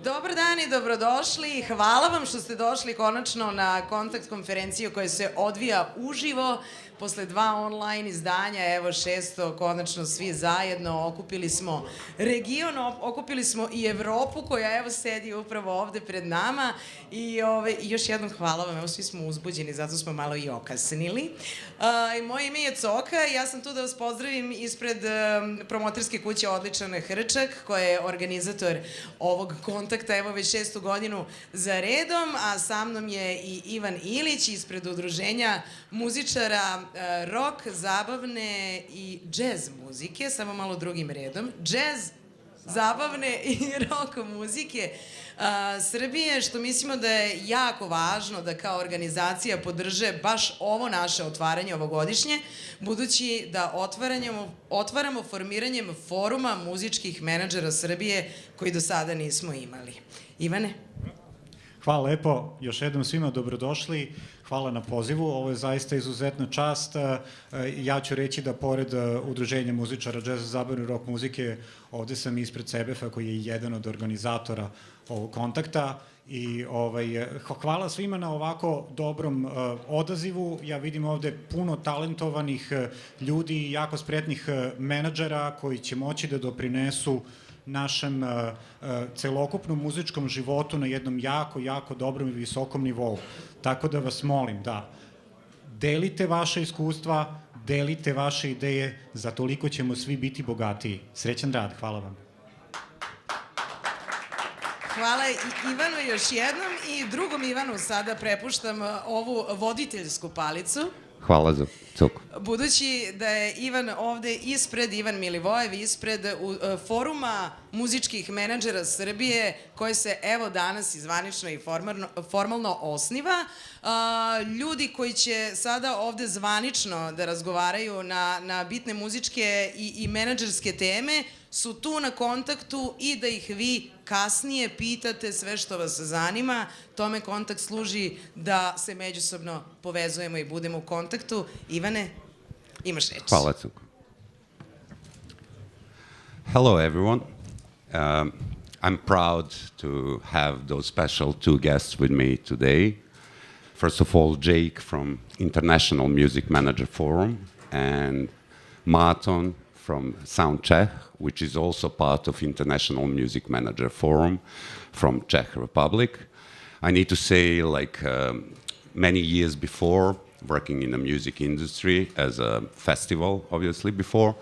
Dobar dan i dobrodošli. Hvala vam što ste došli konačno na Kontakt konferenciju koja se odvija uživo. Posle 2 online izdanja, evo 600, konačno svi zajedno, okupili smo region, okupili smo i Evropu koja evo sedi upravo ovde pred nama i još jednom hvala vam, evo svi smo uzbuđeni, zato smo malo i okasnili. Moje ime je Coka, ja sam tu da vas pozdravim ispred promoterske kuće Odličan Hrčak, koja je organizator ovog kontakta, evo već 6. godinu za redom, a sa mnom je i Ivan Ilić ispred udruženja muzičara rock, zabavne i džez muzike, samo malo drugim redom. Džez, zabavne i rock muzike Srbije, što mislimo da je jako važno da kao organizacija podrže baš ovo naše otvaranje ovogodišnje, budući da otvaramo formiranjem foruma muzičkih menadžera Srbije koji do sada nismo imali. Ivane? Hvala lepo, još jednom svima dobrodošli, hvala na pozivu, ovo je zaista izuzetna čast. Ja ću reći da pored Udruženja muzičara džeza, zabavne rock muzike, ovde sam ispred CBF-a koji je jedan od organizatora ovog kontakta i hvala svima na ovako dobrom odazivu. Ja vidim ovde puno talentovanih ljudi i jako spretnih menadžera koji će moći da doprinesu našem celokupnom muzičkom životu na jednom jako dobrom i visokom nivou. Tako da vas molim da delite vaše iskustva, delite vaše ideje, za toliko ćemo svi biti bogatiji. Srećan rad, hvala vam. Hvala Ivanu još jednom i drugom Ivanu sada prepuštam ovu voditeljsku palicu. Hvala za cok. Budući da je Ivan ovde Ivan Milivojev, ispred foruma muzičkih menadžera Srbije, koji se evo danas i zvanično i formalno osniva. Ljudi koji će sada ovde zvanično da razgovaraju na bitne muzičke i menadžerske teme su tu na kontaktu i da ih vi kasnije pitate sve što vas zanima. Tome kontakt služi da se međusobno povezujemo i budemo u kontaktu. Ivane, imaš reč. Hvala, Cuk. Hello, everyone. I'm proud to have those special 2 guests with me today. First of all, Jake from International Music Manager Forum and Marton from Sound Czech, which is also part of International Music Manager Forum from Czech Republic. I need to say, many years before, working in the music industry as a festival, obviously, before,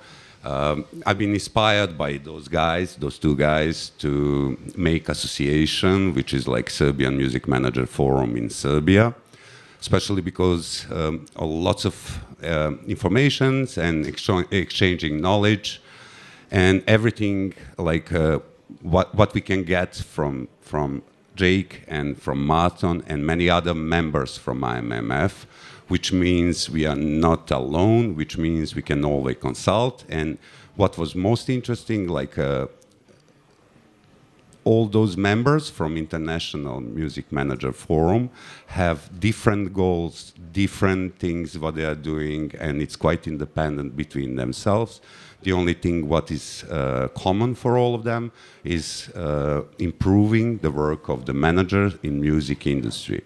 I've been inspired by those 2 guys, to make association, which is like Serbian Music Manager Forum in Serbia, especially because lots of informations and exchanging knowledge and everything what we can get from Jake and from Marton and many other members from IMMF, which means we are not alone, which means we can always consult. And what was most interesting, all those members from International Music Manager Forum have different goals, different things what they are doing, and it's quite independent between themselves. The only thing what is common for all of them is improving the work of the manager in music industry.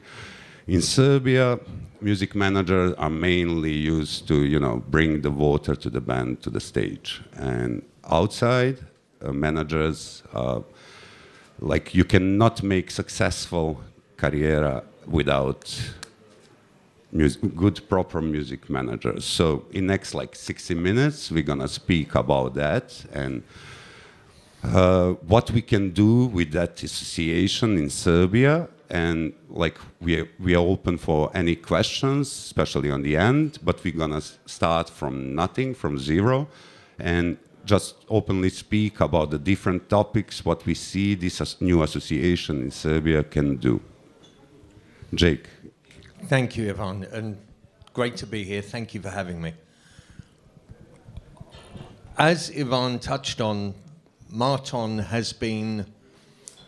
In Serbia, music managers are mainly used to, bring the water to the band, to the stage. And outside, managers you cannot make successful career without good, proper music managers. So in next 60 minutes, we're gonna speak about that and what we can do with that association in Serbia. And we are open for any questions, especially on the end, but we're gonna start from nothing, from zero, and just openly speak about the different topics, what we see this new association in Serbia can do. Jake. Thank you, Ivan, and great to be here. Thank you for having me. As Ivan touched on, Marton has been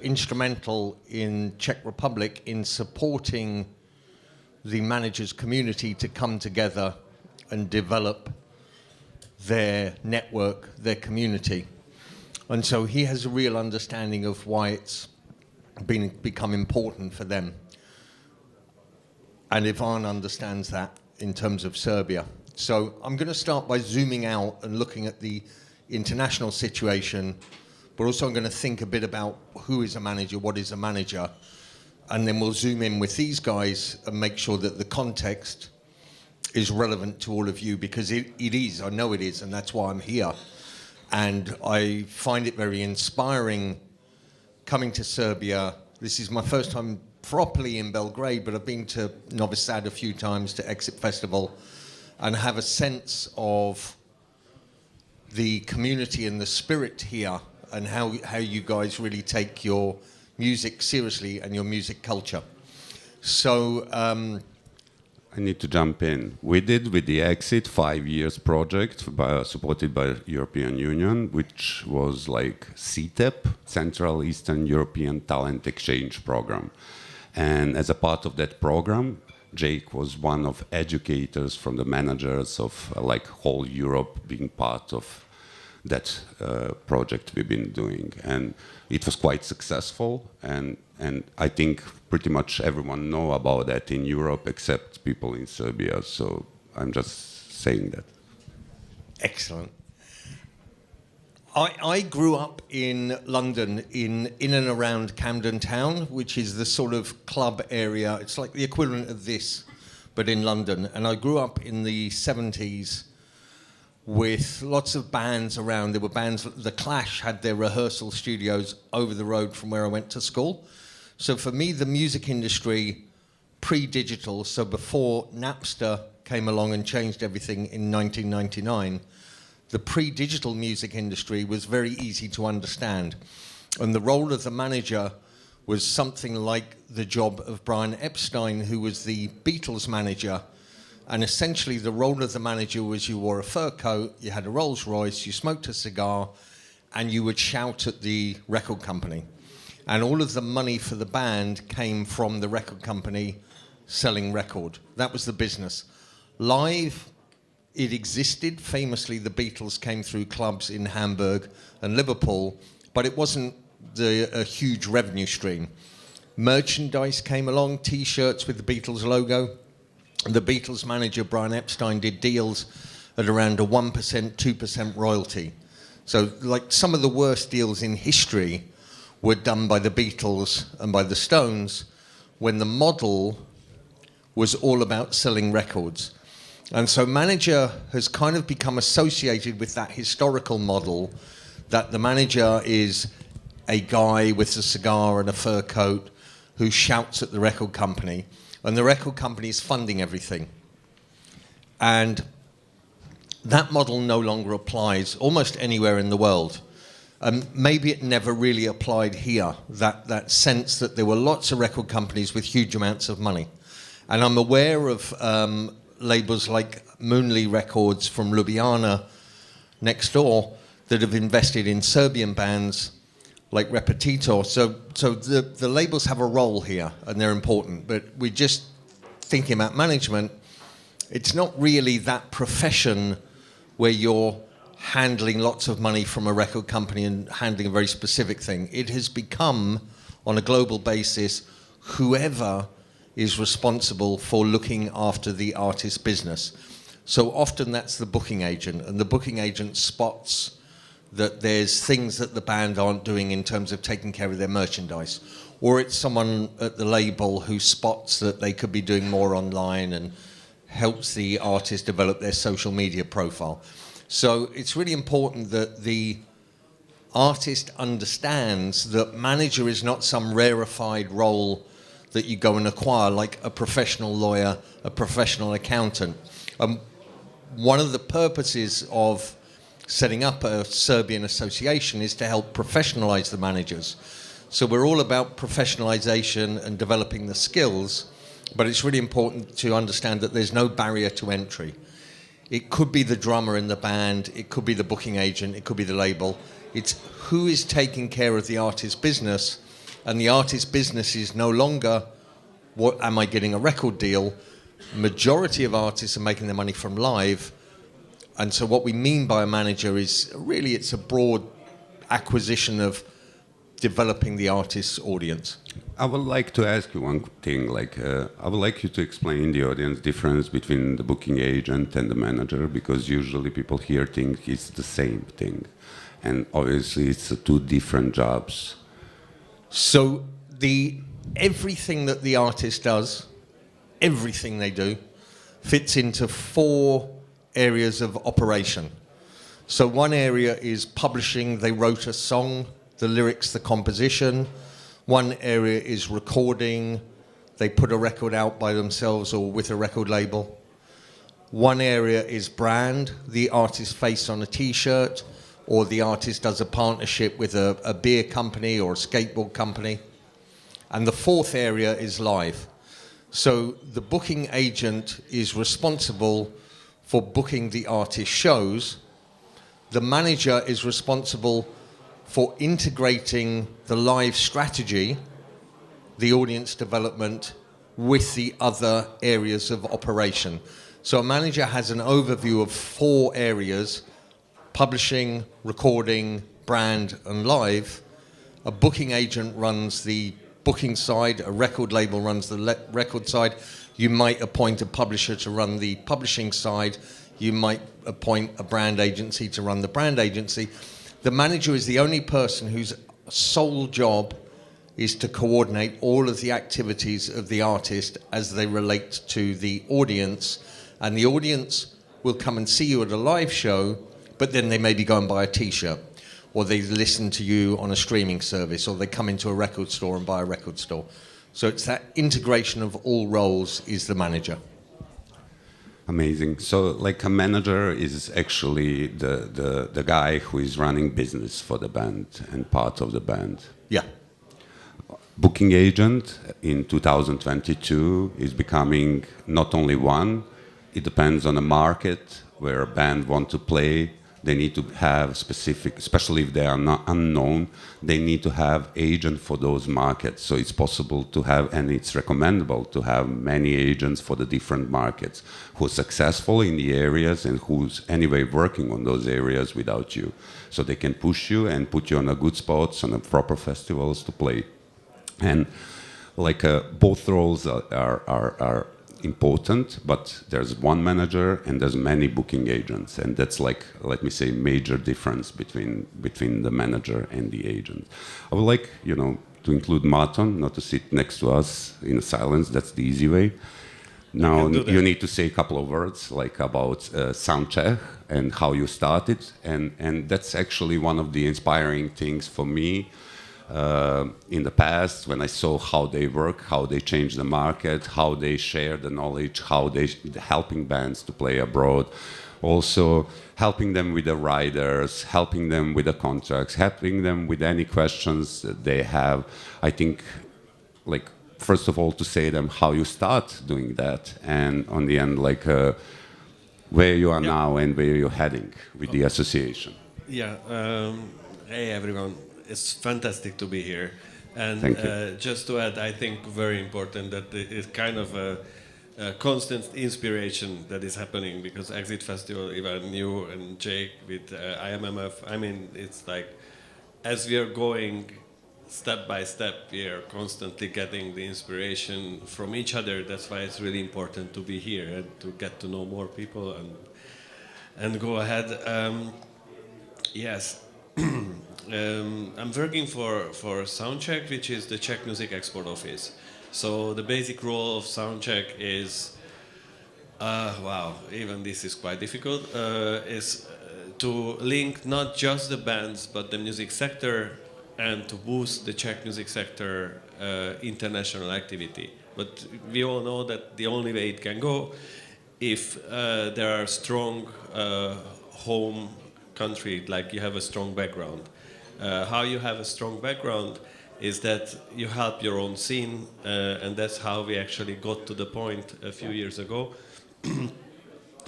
instrumental in Czech Republic in supporting the managers community to come together and develop their network, their community. And so he has a real understanding of why it's become important for them. And Ivan understands that in terms of Serbia. So I'm going to start by zooming out and looking at the international situation, but also I'm going to think a bit about who is a manager, what is a manager, and then we'll zoom in with these guys and make sure that the context is relevant to all of you, because it is, I know it is, and that's why I'm here. And I find it very inspiring coming to Serbia. This is my first time properly in Belgrade, but I've been to Novi Sad a few times, to Exit Festival, and have a sense of the community and the spirit here, and how you guys really take your music seriously and your music culture. So I need to jump in. We did with the Exit 5 years project supported by European Union, which was like CTEP, Central Eastern European Talent Exchange Program. And as a part of that program, Jake was one of educators from the managers of like whole Europe being part of that project we've been doing. And it was quite successful. And I think pretty much everyone know about that in Europe except people in Serbia. So I'm just saying that. Excellent. I grew up in London, in and around Camden Town, which is the sort of club area. It's like the equivalent of this, but in London. And I grew up in the 70s with lots of bands around. There were bands, The Clash had their rehearsal studios over the road from where I went to school. So for me, the music industry, pre-digital, so before Napster came along and changed everything in 1999, the pre-digital music industry was very easy to understand. And the role of the manager was something like the job of Brian Epstein, who was the Beatles manager. And essentially the role of the manager was you wore a fur coat, you had a Rolls Royce, you smoked a cigar, and you would shout at the record company. And all of the money for the band came from the record company selling record. That was the business. Live, it existed. Famously, the Beatles came through clubs in Hamburg and Liverpool, but it wasn't a huge revenue stream. Merchandise came along, T-shirts with the Beatles logo. The Beatles manager, Brian Epstein, did deals at around a 1%, 2% royalty. So like some of the worst deals in history were done by the Beatles and by the Stones, when the model was all about selling records. And so manager has kind of become associated with that historical model, that the manager is a guy with a cigar and a fur coat who shouts at the record company, and the record company is funding everything. And that model no longer applies almost anywhere in the world. Maybe it never really applied here, that sense that there were lots of record companies with huge amounts of money. And I'm aware of labels like Moonly Records from Ljubljana next door that have invested in Serbian bands like Repetitor. So the labels have a role here and they're important, but we're just thinking about management. It's not really that profession where you're handling lots of money from a record company and handling a very specific thing. It has become, on a global basis, whoever is responsible for looking after the artist's business. So often that's the booking agent, and the booking agent spots that there's things that the band aren't doing in terms of taking care of their merchandise. Or it's someone at the label who spots that they could be doing more online and helps the artist develop their social media profile. So it's really important that the artist understands that manager is not some rarefied role that you go and acquire, like a professional lawyer, a professional accountant. One of the purposes of setting up a Serbian association is to help professionalize the managers. So we're all about professionalization and developing the skills, but it's really important to understand that there's no barrier to entry. It could be the drummer in the band, it could be the booking agent, it could be the label. It's who is taking care of the artist's business, and the artist's business is no longer, what am I getting a record deal? Majority of artists are making their money from live, and so what we mean by a manager is really it's a broad acquisition of developing the artist's audience. I would like to ask you one thing. I would like you to explain the audience difference between the booking agent and the manager, because usually people here think it's the same thing, and obviously it's two different jobs. So everything that the artist does, everything they do, fits into 4 areas of operation. So one area is publishing. They wrote a song, the lyrics, the composition. One area is recording. They put a record out by themselves or with a record label. One area is brand, the artist's face on a t-shirt, or the artist does a partnership with a beer company or a skateboard company. And the 4th area is live. So the booking agent is responsible for booking the artist shows. The manager is responsible for integrating the live strategy, the audience development, with the other areas of operation. So a manager has an overview of 4 areas: publishing, recording, brand, and live. A booking agent runs the booking side, a record label runs the record side. You might appoint a publisher to run the publishing side. You might appoint a brand agency to run the brand agency. The manager is the only person whose sole job is to coordinate all of the activities of the artist as they relate to the audience. And the audience will come and see you at a live show, but then they maybe go and buy a t-shirt, or they listen to you on a streaming service, or they come into a record store and buy a record store. So it's that integration of all roles is the manager. Amazing. So like a manager is actually the guy who is running business for the band and part of the band. Yeah. Booking agent in 2022 is becoming not only one. It depends on the market where a band want to play. They need to have specific, especially if they are not unknown, they need to have agent for those markets. So it's possible to have, and it's recommendable to have many agents for the different markets who are successful in the areas and who's anyway working on those areas without you. So they can push you and put you on a good spots, on a proper festivals to play. And like both roles are important, but there's one manager and there's many booking agents, and that's like, let me say, major difference between the manager and the agent. I would like, to include Marton, not to sit next to us in silence. That's the easy way. Now you need to say a couple of words like about soundcheck and how you started, and that's actually one of the inspiring things for me. In the past, when I saw how they work, how they change the market, how they share the knowledge, how they helping bands to play abroad, also helping them with the riders, helping them with the contracts, helping them with any questions that they have. I think, like, first of all, to say them how you start doing that, and on the end, like, where you are now and where you're heading with the association. Yeah. Hey, everyone. It's fantastic to be here. And just to add, I think very important that it's kind of a constant inspiration that is happening, because Exit Festival, Ivan, you and Jake with IMMF, I mean, it's like, as we are going step by step, we are constantly getting the inspiration from each other. That's why it's really important to be here and to get to know more people and go ahead. Yes. I'm working for Soundcheck, which is the Czech music export office. So the basic role of Soundcheck is, wow, even this is quite difficult, is to link not just the bands, but the music sector, and to boost the Czech music sector international activity. But we all know that the only way it can go if there are strong home country, like you have a strong background. How you have a strong background is that you help your own scene, and that's how we actually got to the point a few years ago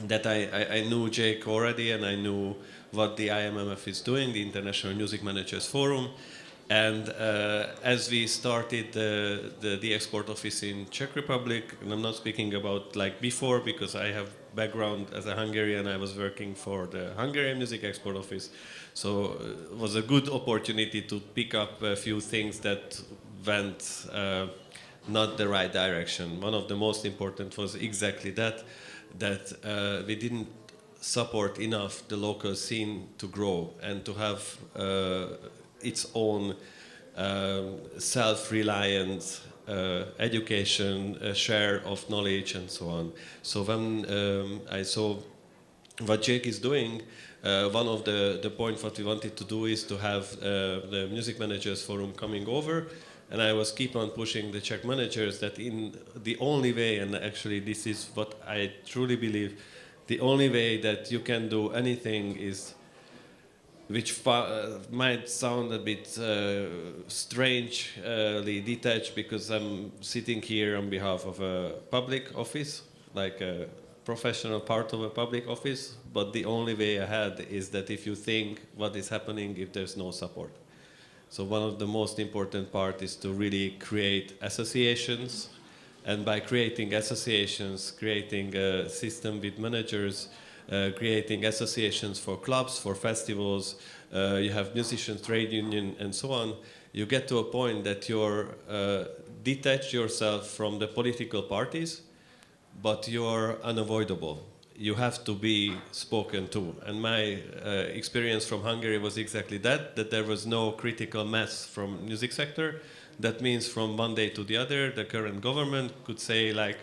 that I knew Jake already, and I knew what the IMMF is doing, the International Music Managers Forum. And as we started the export office in Czech Republic, and I'm not speaking about like before, because I have background as a Hungarian. I was working for the Hungarian Music Export Office, so it was a good opportunity to pick up a few things that went not the right direction. One of the most important was exactly that we didn't support enough the local scene to grow and to have its own self-reliant education, share of knowledge, and so on. So when I saw what Jake is doing, one of the points what we wanted to do is to have the Music Managers Forum coming over, and I was keep on pushing the Czech managers that in the only way, and actually this is what I truly believe, the only way that you can do anything is, which might sound a bit strangely detached, because I'm sitting here on behalf of a public office, like a professional part of a public office, but the only way ahead is that if you think what is happening if there's no support. So one of the most important part is to really create associations, and by creating associations, creating a system with managers, creating associations for clubs, for festivals, you have musicians, trade union, and so on, you get to a point that you're detach yourself from the political parties, but you're unavoidable. You have to be spoken to. And my experience from Hungary was exactly that there was no critical mass from music sector. That means from one day to the other, the current government could say like,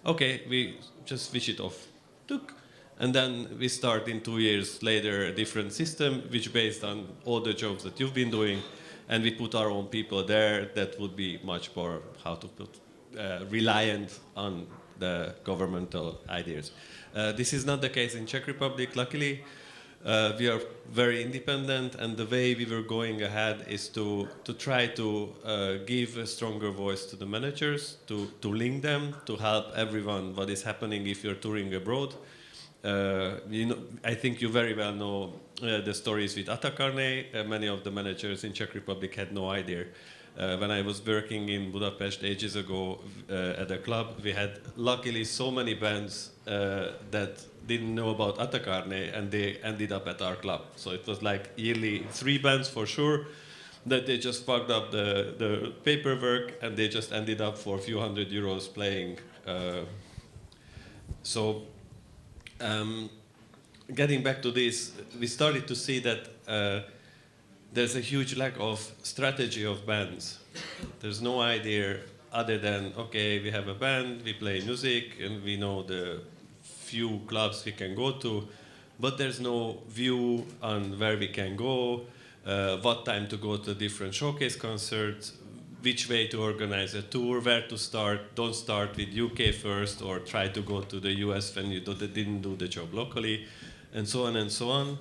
okay, we just switch it off. Tuk. And then we start in 2 years later a different system, which based on all the jobs that you've been doing, and we put our own people there that would be much more, how to put, reliant on the governmental ideas. This is not the case in Czech Republic, luckily. We are very independent, and the way we were going ahead is to try to give a stronger voice to the managers, to link them, to help everyone what is happening if you're touring abroad. You know, I think you very well know the stories with Atakarne. Many of the managers in Czech Republic had no idea. When I was working in Budapest ages ago at a club, we had luckily so many bands that didn't know about Atakarne, and they ended up at our club. So it was like yearly 3 bands for sure, that they just fucked up the paperwork, and they just ended up for a few €100 playing. Getting back to this, we started to see that there's a huge lack of strategy of bands. There's no idea other than, okay, we have a band, we play music, and we know the few clubs we can go to, but there's no view on where we can go, what time to go to different showcase concerts, which way to organize a tour, where to start. Don't start with UK first, or try to go to the US when you didn't do the job locally, and so on and so on.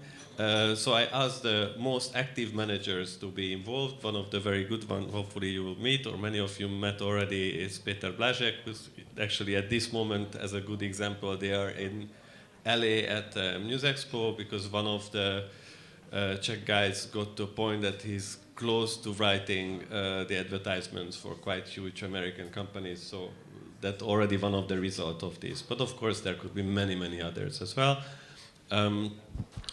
So I asked the most active managers to be involved. One of the very good ones, hopefully you will meet, or many of you met already, is Peter Blazek, who's actually at this moment, as a good example, they are in LA at Music Expo, because one of the Czech guys got to a point that he's close to writing the advertisements for quite huge American companies. So that's already one of the results of this. But of course, there could be many, many others as well.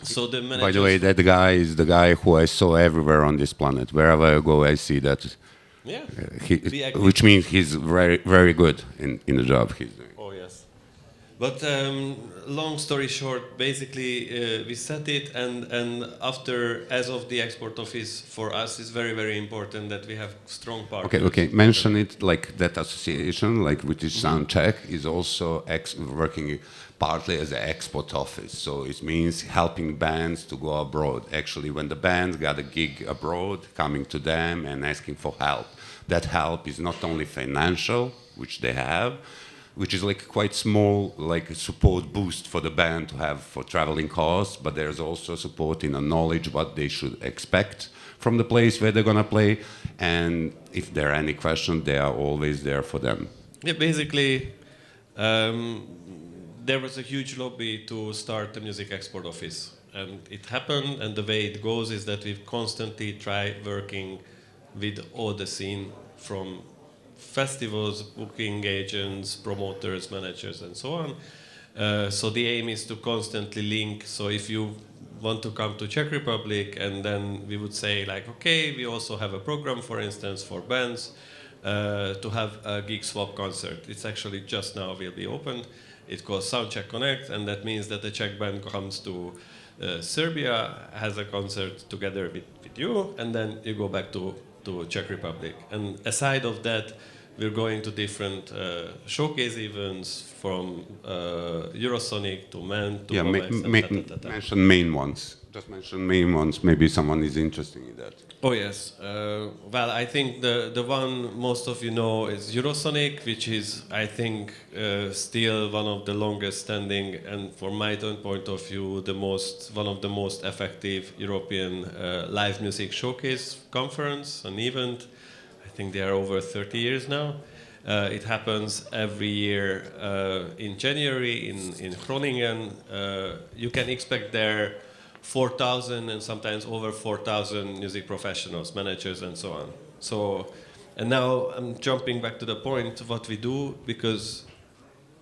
So the managers... By the way, that guy is the guy who I saw everywhere on this planet. Wherever I go, I see that. Yeah. Which means he's very, very good in the job he's doing. Oh, yes. But long story short, basically we set it, and after, as of the export office, for us it's very, very important that we have strong partners. Okay. Mention it like that association, like British Sound Czech, is also working partly as an export office. So it means helping bands to go abroad. Actually, when the bands got a gig abroad, coming to them and asking for help. That help is not only financial, which they have, which is like quite small, like a support boost for the band to have for traveling costs, but there's also support in the knowledge what they should expect from the place where they're gonna play, and if there are any questions, they are always there for them. Yeah, basically, there was a huge lobby to start the music export office, and it happened, and the way it goes is that we constantly try working with all the scene, from festivals, booking agents, promoters, managers, and so on. So the aim is to constantly link. So if you want to come to Czech Republic, and then we would say like, okay, we also have a program, for instance, for bands to have a gig swap concert. It's actually just now will be opened. It's called Soundcheck Connect, and that means that the Czech band comes to Serbia, has a concert together with you, and then you go back to Czech Republic. And aside of that, we're going to different showcase events from Eurosonic to Men to mention main ones. Just mention main ones. Maybe someone is interested in that. Oh yes. Well, I think the one most of you know is Eurosonic, which is, I think, still one of the longest standing, and from my point of view, one of the most effective European live music showcase conference, an event. I think they are over 30 years now. It happens every year in January in Groningen. You can expect there 4,000 and sometimes over 4,000 music professionals, managers, and so on. So, and now I'm jumping back to the point of what we do, because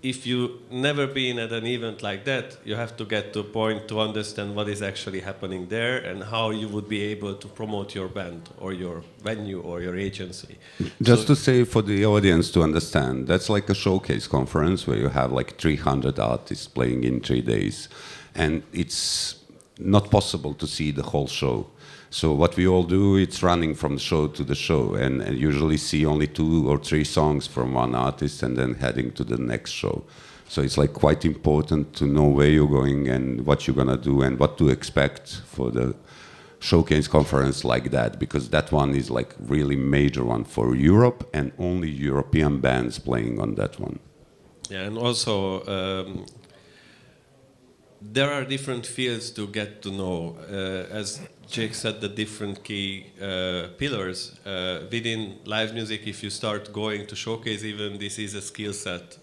if you never been at an event like that, you have to get to a point to understand what is actually happening there and how you would be able to promote your band or your venue or your agency. Just to say for the audience to understand, that's like a showcase conference where you have like 300 artists playing in 3 days, and it's not possible to see the whole show. So what we all do, it's running from show to the show, and usually see only 2 or 3 songs from one artist and then heading to the next show. So it's like quite important to know where you're going and what you're gonna do and what to expect for the showcase conference like that, because that one is like really major one for Europe, and only European bands playing on that one. Yeah, and also there are different fields to get to know. As Jake said, the different key pillars within live music. If you start going to showcase, even this is a skill set.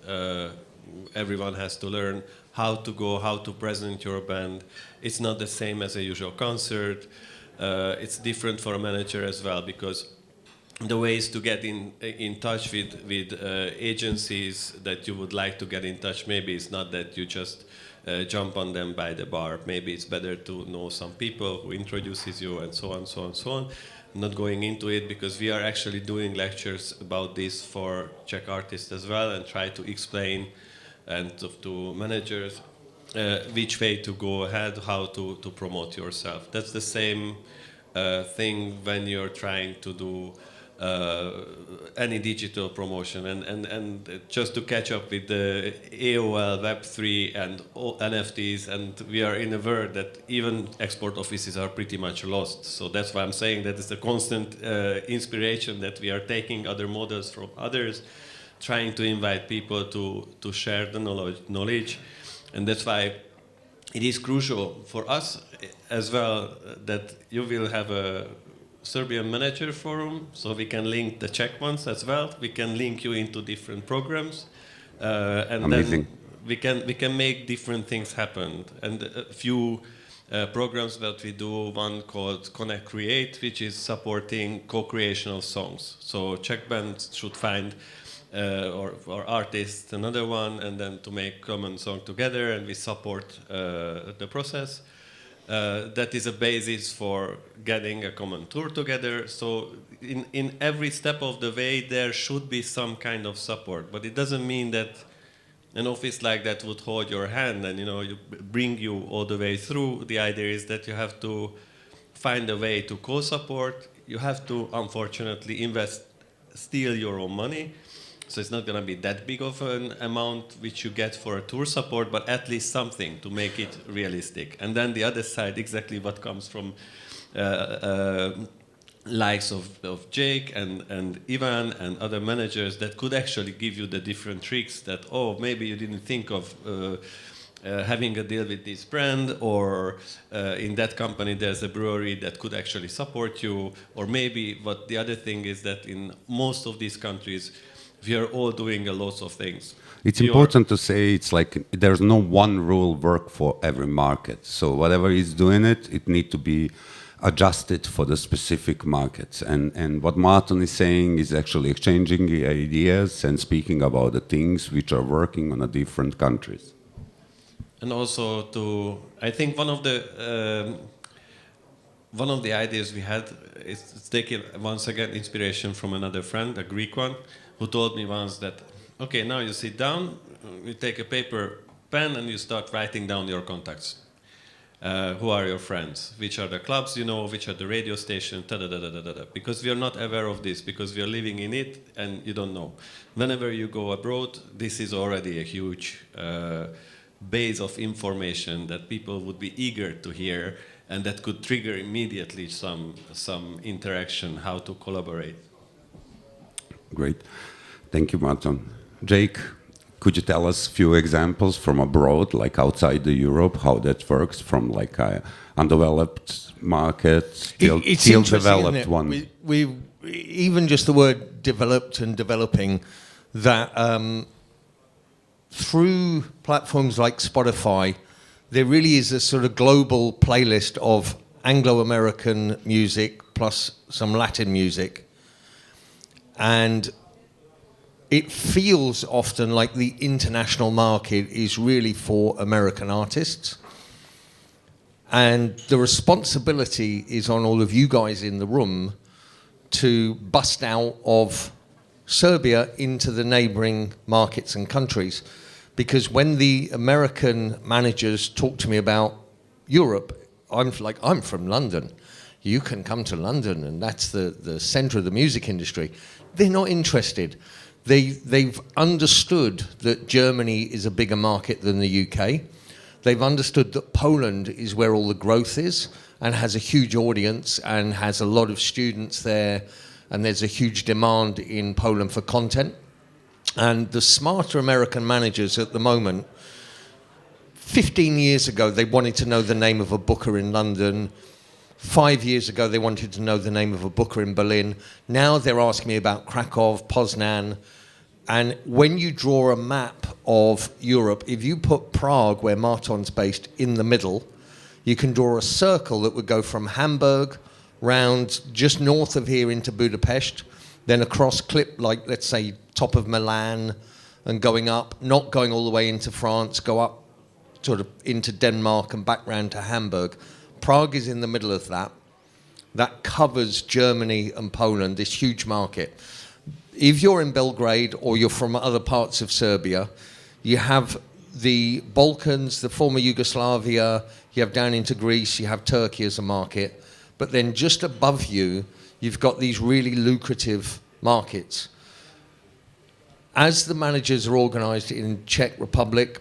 Everyone has to learn how to go, how to present your band. It's not the same as a usual concert. It's different for a manager as well, because the ways to get in touch with agencies that you would like to get in touch, maybe it's not that you just jump on them by the bar. Maybe it's better to know some people who introduces you, and so on, so on, so on. I'm not going into it, because we are actually doing lectures about this for Czech artists as well, and try to explain and to managers which way to go ahead, how to promote yourself. That's the same thing when you're trying to do any digital promotion, and just to catch up with the AOL, Web3, and all NFTs, and we are in a world that even export offices are pretty much lost. So that's why I'm saying that it's a constant inspiration that we are taking other models from others, trying to invite people to share the knowledge, and that's why it is crucial for us as well that you will have a Serbian manager forum, so we can link the Czech ones as well. We can link you into different programs, and Amazing. then we can make different things happen. And a few programs that we do, one called Connect Create, which is supporting co-creation of songs. So Czech bands should find or artists another one, and then to make common song together, and we support the process. That is a basis for getting a common tour together. So in every step of the way there should be some kind of support, but it doesn't mean that an office like that would hold your hand and you bring you all the way through. The idea is that you have to find a way to co-support. You have to, unfortunately, invest still your own money. So it's not going to be that big of an amount which you get for a tour support, but at least something to make it realistic. And then the other side, exactly what comes from likes of Jake and Ivan and other managers that could actually give you the different tricks that, oh, maybe you didn't think of having a deal with this brand, or in that company there's a brewery that could actually support you, or maybe what the other thing is that in most of these countries, we are all doing a lot of things. It's important to say it's like there's no one rule work for every market. So whatever is doing it need to be adjusted for the specific markets. And what Martin is saying is actually exchanging ideas and speaking about the things which are working on the different countries. and also to, I think one of the ideas we had is taking once again inspiration from another friend, a Greek one, who told me once that, okay, now you sit down, you take a paper, pen, and you start writing down your contacts. Who are your friends? Which are the clubs you know? Which are the radio stations? Because we are not aware of this, because we are living in it and you don't know. Whenever you go abroad, this is already a huge base of information that people would be eager to hear, and that could trigger immediately some interaction, how to collaborate. Great. Thank you, Marton. Jake, could you tell us a few examples from abroad, like outside the Europe, how that works from like a undeveloped market till developed one? We even just the word developed and developing, that through platforms like Spotify, there really is a sort of global playlist of Anglo-American music plus some Latin music. And it feels often like the international market is really for American artists. And the responsibility is on all of you guys in the room to bust out of Serbia into the neighboring markets and countries. Because when the American managers talk to me about Europe, I'm like, I'm from London. You can come to London, and that's the center of the music industry. They're not interested. They've understood that Germany is a bigger market than the UK. They've understood that Poland is where all the growth is and has a huge audience and has a lot of students there, and there's a huge demand in Poland for content. And the smarter American managers at the moment, 15 years ago, they wanted to know the name of a booker in London. 5 years ago, they wanted to know the name of a booker in Berlin. Now they're asking me about Krakow, Poznan. And when you draw a map of Europe, if you put Prague, where Marton's based, in the middle, you can draw a circle that would go from Hamburg round just north of here into Budapest, then across clip, like, let's say, top of Milan, and going up, not going all the way into France, go up sort of into Denmark and back round to Hamburg. Prague is in the middle of that. That covers Germany and Poland, this huge market. If you're in Belgrade or you're from other parts of Serbia, you have the Balkans, the former Yugoslavia, you have down into Greece, you have Turkey as a market. But then just above you, you've got these really lucrative markets. As the managers are organized in Czech Republic,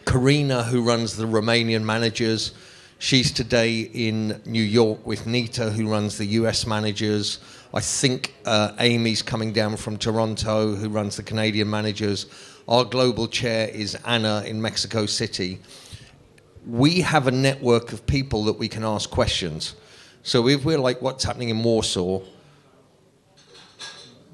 Karina, who runs the Romanian managers, she's today in New York with Nita, who runs the US managers. I think Amy's coming down from Toronto, who runs the Canadian managers. Our global chair is Anna in Mexico City. We have a network of people that we can ask questions. So if we're like, what's happening in Warsaw,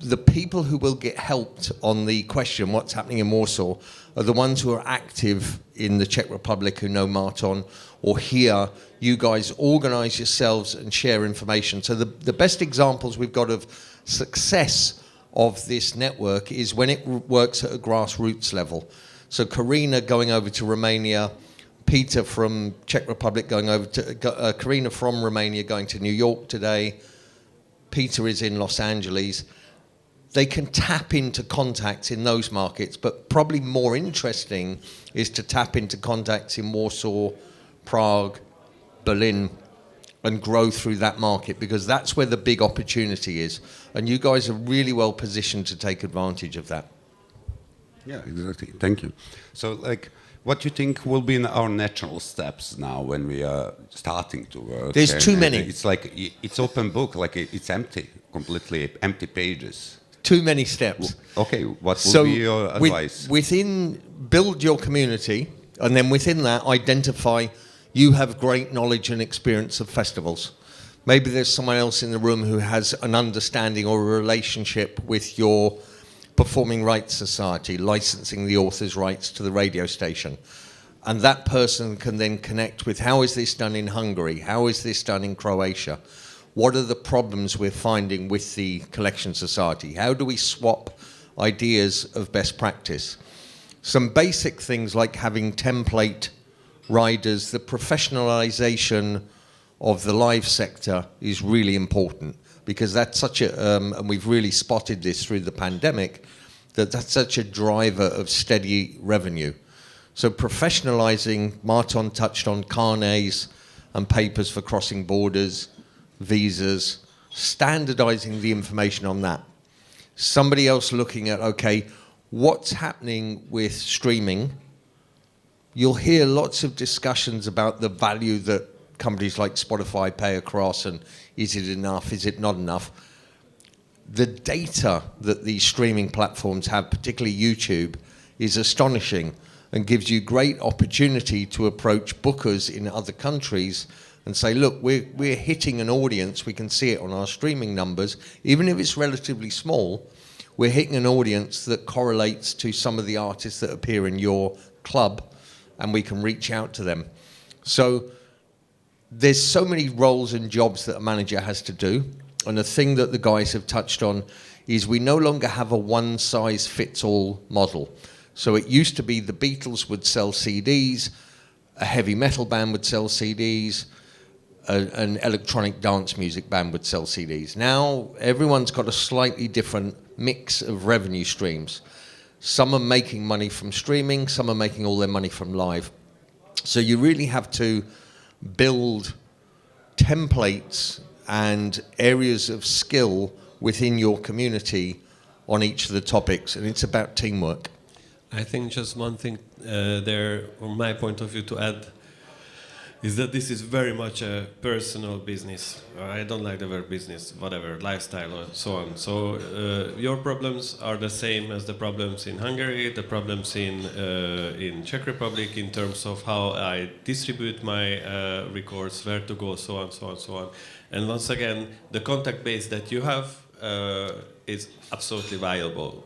the people who will get helped on the question, what's happening in Warsaw, are the ones who are active in the Czech Republic, who know Marton, or here, you guys organize yourselves and share information. So the best examples we've got of success of this network is when it works at a grassroots level. So Karina going over to Romania, Peter from Czech Republic going over to, Karina from Romania going to New York today, Peter is in Los Angeles. They can tap into contacts in those markets, but probably more interesting is to tap into contacts in Warsaw, Prague, Berlin, and grow through that market, because that's where the big opportunity is. And you guys are really well positioned to take advantage of that. Yeah, exactly. Thank you. So, like, what do you think will be our natural steps now when we are starting to work? There's too many. It's like, it's open book, like it's empty, completely empty pages. Too many steps. Okay, what would be your advice? Within, build your community, and then within that, identify you have great knowledge and experience of festivals. Maybe there's someone else in the room who has an understanding or a relationship with your performing rights society, licensing the author's rights to the radio station. And that person can then connect with, how is this done in Hungary? How is this done in Croatia? What are the problems we're finding with the collection society? How do we swap ideas of best practice? Some basic things like having template riders, the professionalization of the live sector is really important, because that's such a, and we've really spotted this through the pandemic, that's such a driver of steady revenue. So professionalizing, Marton touched on carnets and papers for crossing borders, visas, standardizing the information on that. Somebody else looking at, okay, what's happening with streaming? You'll hear lots of discussions about the value that companies like Spotify pay across, and is it enough, is it not enough? The data that these streaming platforms have, particularly YouTube, is astonishing and gives you great opportunity to approach bookers in other countries and say, look, we're hitting an audience, we can see it on our streaming numbers, even if it's relatively small, we're hitting an audience that correlates to some of the artists that appear in your club, and we can reach out to them. So there's so many roles and jobs that a manager has to do, and the thing that the guys have touched on is we no longer have a one-size-fits-all model. So it used to be the Beatles would sell CDs, a heavy metal band would sell CDs, an electronic dance music band would sell CDs. Now everyone's got a slightly different mix of revenue streams. Some are making money from streaming, some are making all their money from live. So you really have to build templates and areas of skill within your community on each of the topics, and it's about teamwork. I think just one thing there, from my point of view, to add is that this is very much a personal business. I don't like the word business, whatever, lifestyle or so on. So your problems are the same as the problems in Hungary, the problems in Czech Republic in terms of how I distribute my records, where to go, so on, so on, so on. And once again, the contact base that you have is absolutely viable.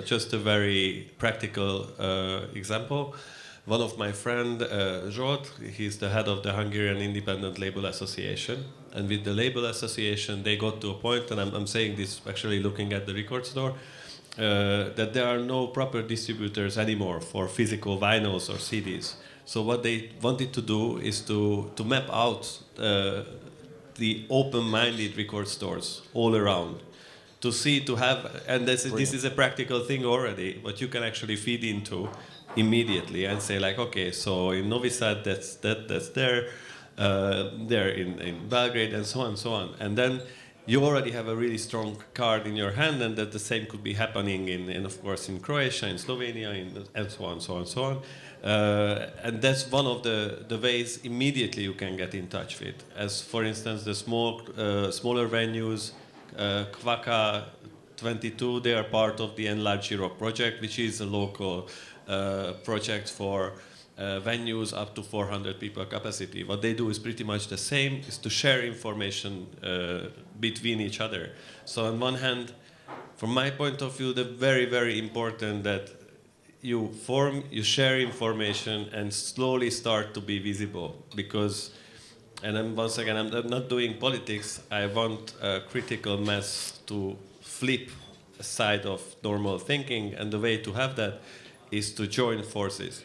Just a very practical example. One of my friend, Zsolt, he's the head of the Hungarian Independent Label Association. And with the label association, they got to a point, and I'm saying this actually looking at the record store, that there are no proper distributors anymore for physical vinyls or CDs. So what they wanted to do is to map out the open-minded record stores all around. To have, and this is a practical thing already, but you can actually feed into immediately and say like, okay, so in Novi Sad that's there, there in Belgrade, and so on, so on. And then you already have a really strong card in your hand, and that the same could be happening in of course, in Croatia, in Slovenia, and so on, so on, so on. And that's one of the ways immediately you can get in touch with. As for instance, the smaller venues, Kvaka 22, they are part of the Enlarged Europe project, which is a local project for venues up to 400 people capacity. What they do is pretty much the same, is to share information between each other. So on one hand, from my point of view, the very, very important that you share information and slowly start to be visible, because, and then once again, I'm not doing politics, I want a critical mass to flip a side of normal thinking, and the way to have that is to join forces,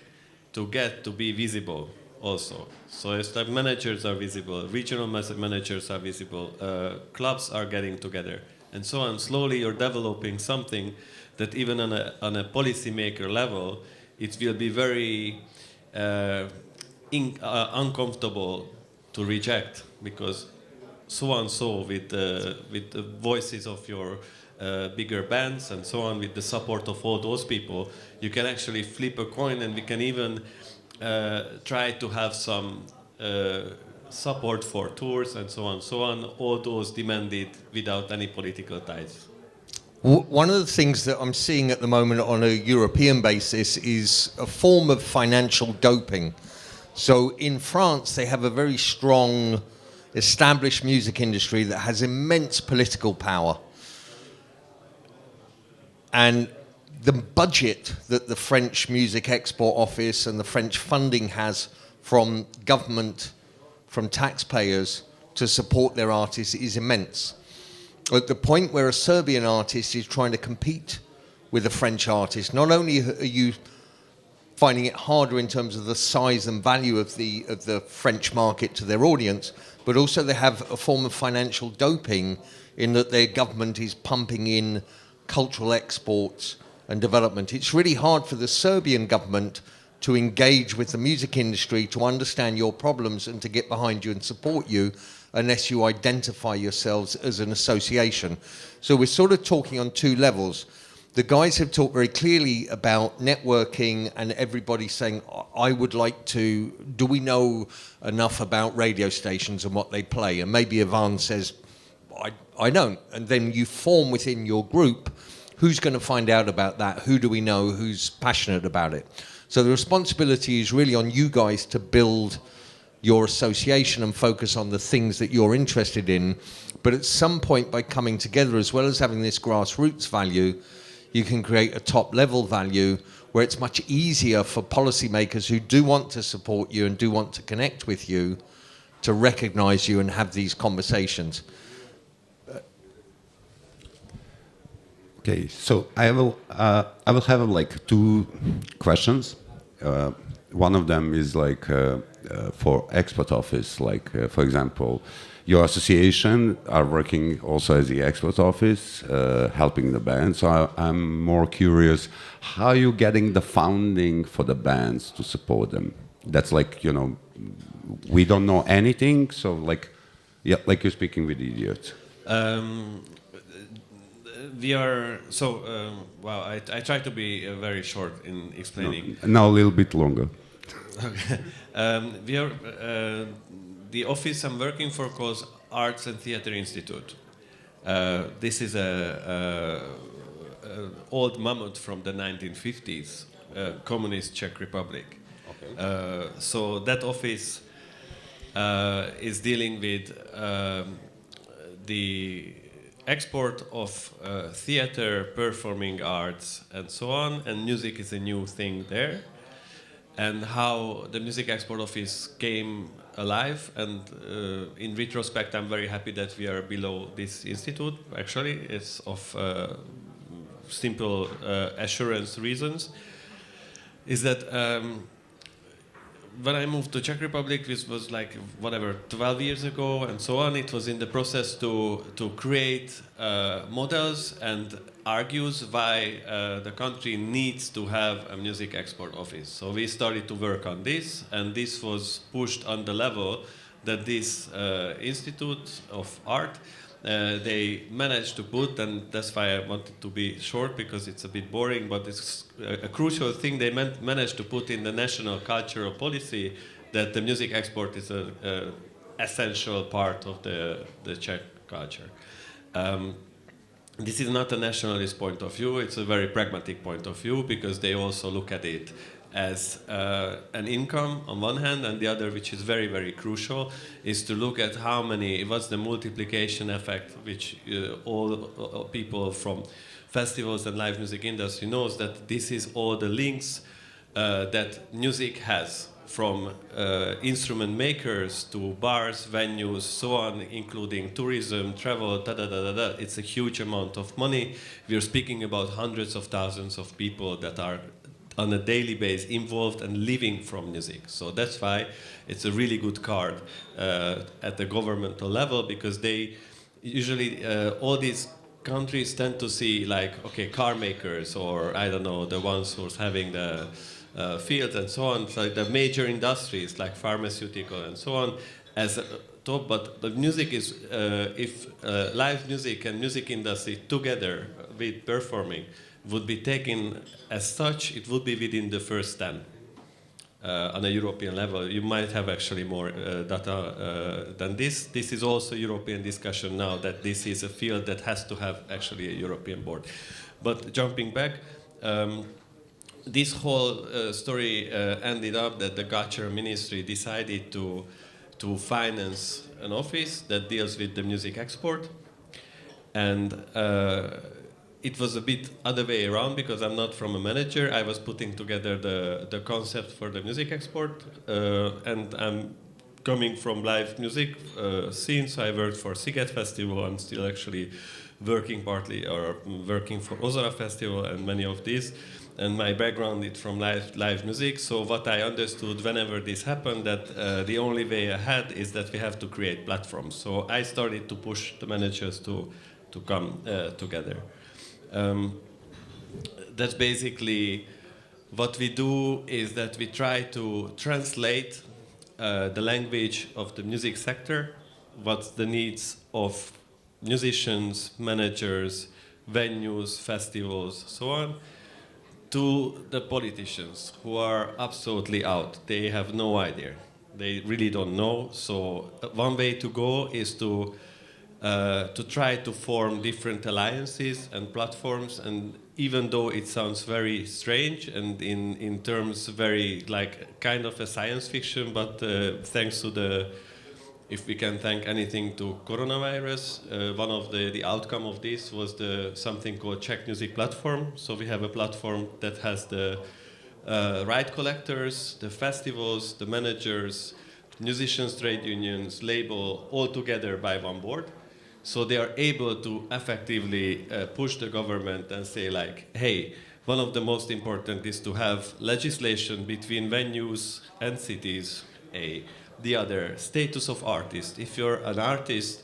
to get to be visible also. So it's like managers are visible, regional managers are visible, clubs are getting together, and so on. Slowly you're developing something that even on a policymaker level, it will be very uncomfortable to reject, because so and so with the voices of your bigger bands and so on, with the support of all those people, you can actually flip a coin, and we can even try to have some support for tours and so on, all those demanded without any political ties. One of the things that I'm seeing at the moment on a European basis is a form of financial doping. So in France, they have a very strong, established music industry that has immense political power. And the budget that the French Music Export Office and the French funding has from government, from taxpayers to support their artists is immense. At the point where a Serbian artist is trying to compete with a French artist, not only are you finding it harder in terms of the size and value of the French market to their audience, but also they have a form of financial doping in that their government is pumping in cultural exports and development. It's really hard for the Serbian government to engage with the music industry, to understand your problems and to get behind you and support you unless you identify yourselves as an association. So we're sort of talking on two levels. The guys have talked very clearly about networking and everybody saying, I would like to, do we know enough about radio stations and what they play? And maybe Ivan says, I don't. And then you form within your group, who's going to find out about that? Who do we know? Who's passionate about it? So the responsibility is really on you guys to build your association and focus on the things that you're interested in. But at some point, by coming together, as well as having this grassroots value, you can create a top level value where it's much easier for policymakers who do want to support you and do want to connect with you to recognize you and have these conversations. Okay, so I will have like two questions. One of them is like for export office, like for example, your association are working also as the export office, helping the band. So I'm more curious, how are you getting the funding for the bands to support them? That's like, you know, we don't know anything, so like, yeah, like you're speaking with idiots. We are wow. I try to be very short in explaining. No, now a little bit longer. Okay. We are the office I'm working for calls Arts and Theatre Institute. This is a old mammoth from the 1950s, communist Czech Republic. Okay. So that office is dealing with the export of theater, performing arts, and so on, and music is a new thing there. And how the Music Export Office came alive, and in retrospect, I'm very happy that we are below this institute. Actually, it's of simple assurance reasons. Is that when I moved to Czech Republic, this was like, whatever, 12 years ago and so on, it was in the process to create models and argues why the country needs to have a music export office. So we started to work on this, and this was pushed on the level that this Institute of Art, they managed to put, and that's why I wanted to be short because it's a bit boring, but it's a crucial thing they managed to put in the national cultural policy, that the music export is an essential part of the Czech culture. This is not a nationalist point of view, it's a very pragmatic point of view, because they also look at it as an income on one hand, and the other, which is very, very crucial, is to look at how many, what's the multiplication effect, which all people from festivals and live music industry knows, that this is all the links that music has, from instrument makers to bars, venues, so on, including tourism, travel, da-da-da-da-da. It's a huge amount of money. We are speaking about hundreds of thousands of people that are on a daily basis involved and living from music. So that's why it's a really good card at the governmental level, because they usually, all these countries tend to see like, okay, car makers, or I don't know, the ones who's having the fields and so on, so the major industries like pharmaceutical and so on as a top, but the music is, if live music and music industry together with performing would be taken as such, it would be within the first 10 on a European level. You might have actually more data than this. This is also European discussion now, that this is a field that has to have actually a European board. But jumping back, this whole story ended up that the Culture Ministry decided to finance an office that deals with the music export, and it was a bit other way around, because I'm not from a manager. I was putting together the concept for the music export, and I'm coming from live music scene, so I worked for Sziget Festival. I'm still actually working partly, or working for Ozara Festival and many of these. and my background is from live music. So what I understood whenever this happened, that the only way ahead is that we have to create platforms. So I started to push the managers to come together. That's basically what we do, is that we try to translate the language of the music sector, what's the needs of musicians, managers, venues, festivals, so on, to the politicians who are absolutely out. They have no idea. They really don't know. So one way to go is to try to form different alliances and platforms. And even though it sounds very strange and in terms very like kind of a science fiction, but thanks to the, if we can thank anything to coronavirus, one of the outcome of this was something called Czech Music Platform. So we have a platform that has the right collectors, the festivals, the managers, musicians, trade unions, label, all together by one board. So they are able to effectively push the government and say like, hey, one of the most important is to have legislation between venues and cities, the other, status of artist. If you're an artist,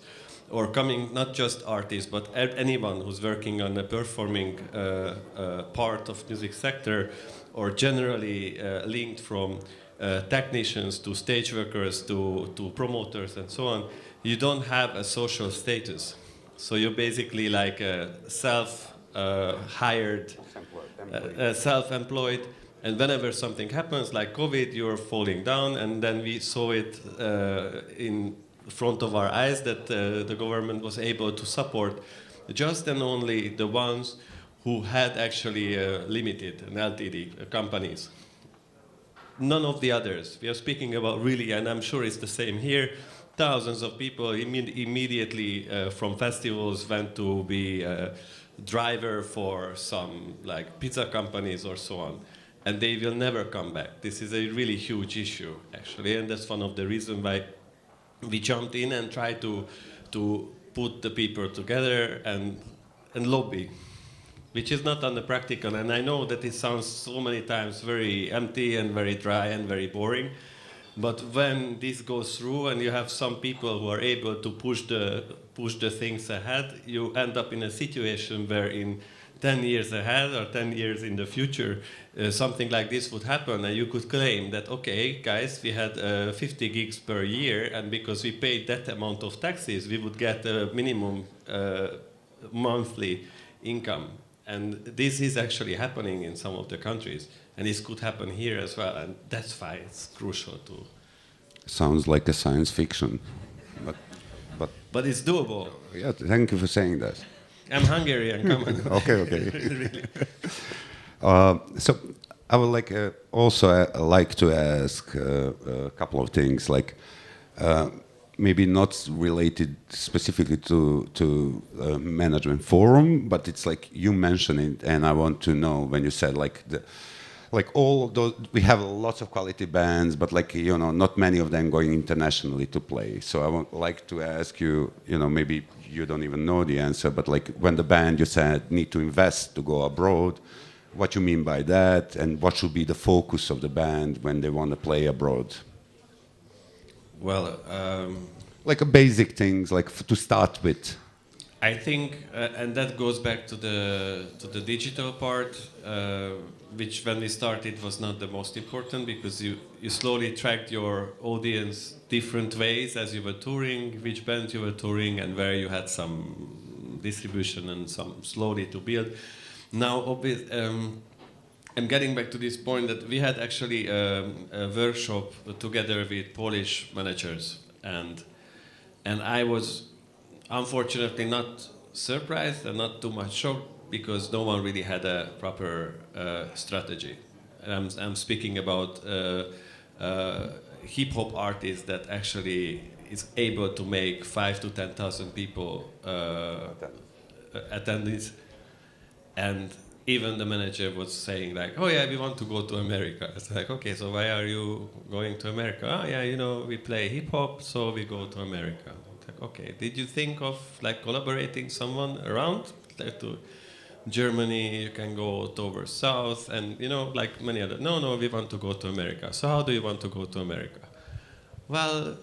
or coming, not just artists, but anyone who's working on a performing part of music sector, or generally linked from technicians to stage workers to promoters and so on, you don't have a social status. So you're basically like a self-hired, self-employed. And whenever something happens, like COVID, you're falling down, and then we saw it in front of our eyes that the government was able to support just and only the ones who had actually limited and LTD companies. None of the others. We are speaking about really, and I'm sure it's the same here, thousands of people immediately from festivals went to be a driver for some like pizza companies or so on. And they will never come back. This is a really huge issue, actually, and that's one of the reasons why we jumped in and tried to put the people together and lobby, which is not on the practical. And I know that it sounds so many times very empty and very dry and very boring, but when this goes through and you have some people who are able to push the things ahead, you end up in a situation where in 10 years ahead or 10 years in the future, something like this would happen, and you could claim that, okay, guys, we had 50 gigs per year, and because we paid that amount of taxes, we would get a minimum monthly income. And this is actually happening in some of the countries, and this could happen here as well, and that's why it's crucial to... Sounds like a science fiction, but it's doable. Yeah, thank you for saying that. I'm Hungarian, come on. Okay. Really. So I would like like to ask a couple of things, like maybe not related specifically to management forum, but it's like you mentioned it, and I want to know when you said like all of those, we have lots of quality bands, but like, you know, not many of them going internationally to play. So I would like to ask you, you know, maybe you don't even know the answer, but like when the band, you said, need to invest to go abroad, what you mean by that, and what should be the focus of the band when they want to play abroad? Well, like a basic things, like to start with. I think, and that goes back to the digital part, which when we started was not the most important, because you slowly tracked your audience different ways as you were touring, which band you were touring, and where you had some distribution and some slowly to build. Now, I'm getting back to this point that we had actually a workshop together with Polish managers, and I was unfortunately not surprised and not too much shocked, because no one really had a proper strategy. And I'm speaking about hip-hop artists that actually is able to make 5,000 to 10,000 people attendees. And even the manager was saying like, oh yeah, we want to go to America. It's like, okay, so why are you going to America? Oh yeah, you know, we play hip-hop, so we go to America. It's like, okay, did you think of like collaborating someone around? Like Germany, you can go towards south, and like many other. No, we want to go to America. So how do you want to go to America? Well,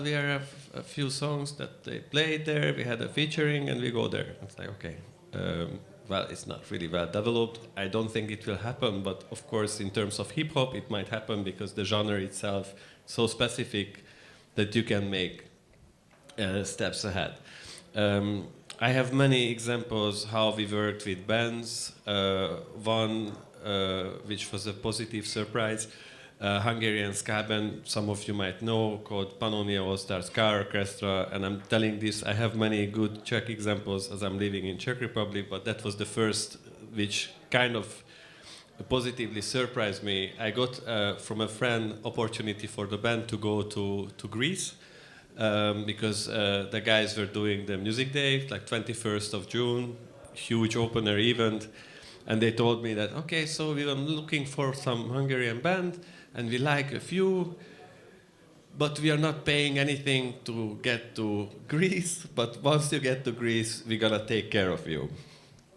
we have a few songs that they played there. We had a featuring, and we go there. It's like, okay. Well, it's not really well developed. I don't think it will happen, but of course, in terms of hip hop, it might happen because the genre itself is so specific that you can make steps ahead. I have many examples how we worked with bands. One, which was a positive surprise, Hungarian ska band, some of you might know, called Pannonia All-Star Ska Orchestra. And I'm telling this, I have many good Czech examples as I'm living in Czech Republic, but that was the first which kind of positively surprised me. I got from a friend opportunity for the band to go to Greece. Because the guys were doing the music day, like 21st of June, huge opener event, and they told me that, okay, so we were looking for some Hungarian band, and we like a few, but we are not paying anything to get to Greece, but once you get to Greece, we're gonna take care of you.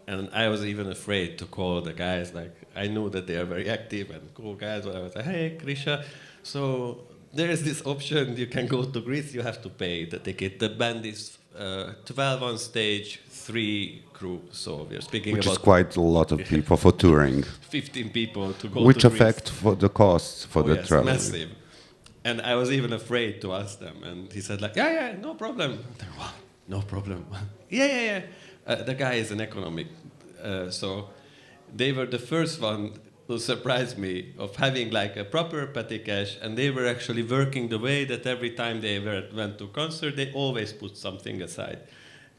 And I was even afraid to call the guys, like, I knew that they are very active and cool guys, but I was like, hey, Krisha, so there is this option, you can go to Greece, you have to pay the ticket. The band is 12 on stage, 3 crew, so we are speaking Which about... is quite a lot of people for touring. 15 people to go Which to Greece. affect for the costs for the yes, travel. Massive. And I was even afraid to ask them, and he said like, yeah, no problem. What? No problem. yeah. The guy is an economic, so they were the first one who surprised me of having like a proper petty cash, and they were actually working the way that every time they went to concert, they always put something aside.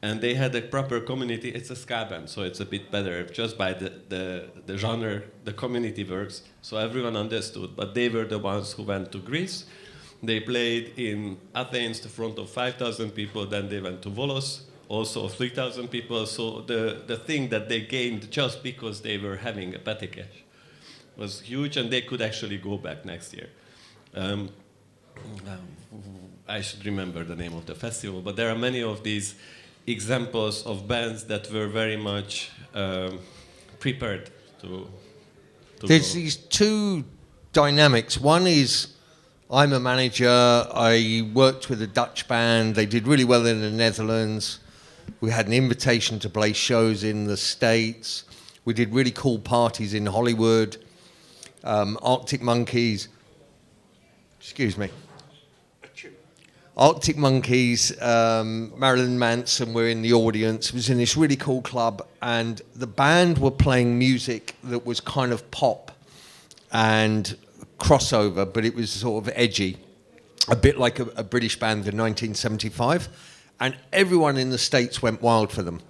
And they had a proper community. It's a ska band, so it's a bit better just by the genre, the community works, so everyone understood. But they were the ones who went to Greece. They played in Athens, the front of 5,000 people, then they went to Volos, also 3,000 people. So the thing that they gained just because they were having a petty cash was huge, and they could actually go back next year. I should remember the name of the festival, but there are many of these examples of bands that were very much prepared to There's go. these two dynamics. One is, I'm a manager, I worked with a Dutch band, they did really well in the Netherlands. We had an invitation to play shows in the States. We did really cool parties in Hollywood. Arctic Monkeys, Arctic Monkeys, Marilyn Manson were in the audience. It was in this really cool club, and the band were playing music that was kind of pop and crossover, but it was sort of edgy, a bit like a British band in 1975, and everyone in the States went wild for them.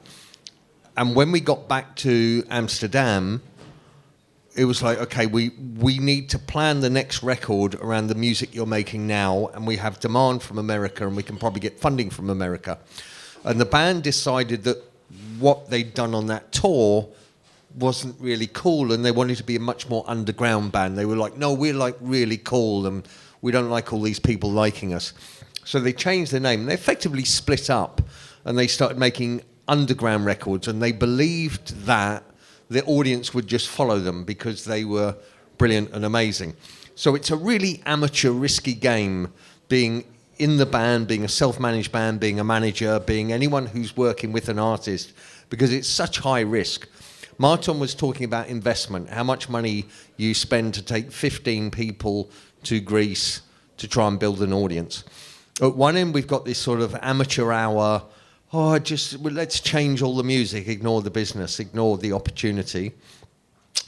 And when we got back to Amsterdam, it was like, okay, we need to plan the next record around the music you're making now, and we have demand from America, and we can probably get funding from America. And the band decided that what they'd done on that tour wasn't really cool, and they wanted to be a much more underground band. They were like, no, we're like really cool, and we don't like all these people liking us. So they changed their name, and they effectively split up, and they started making underground records, and they believed that the audience would just follow them because they were brilliant and amazing. So it's a really amateur, risky game, being in the band, being a self-managed band, being a manager, being anyone who's working with an artist, because it's such high risk. Marton was talking about investment, how much money you spend to take 15 people to Greece to try and build an audience. At one end, we've got this sort of amateur hour, let's change all the music, ignore the business, ignore the opportunity.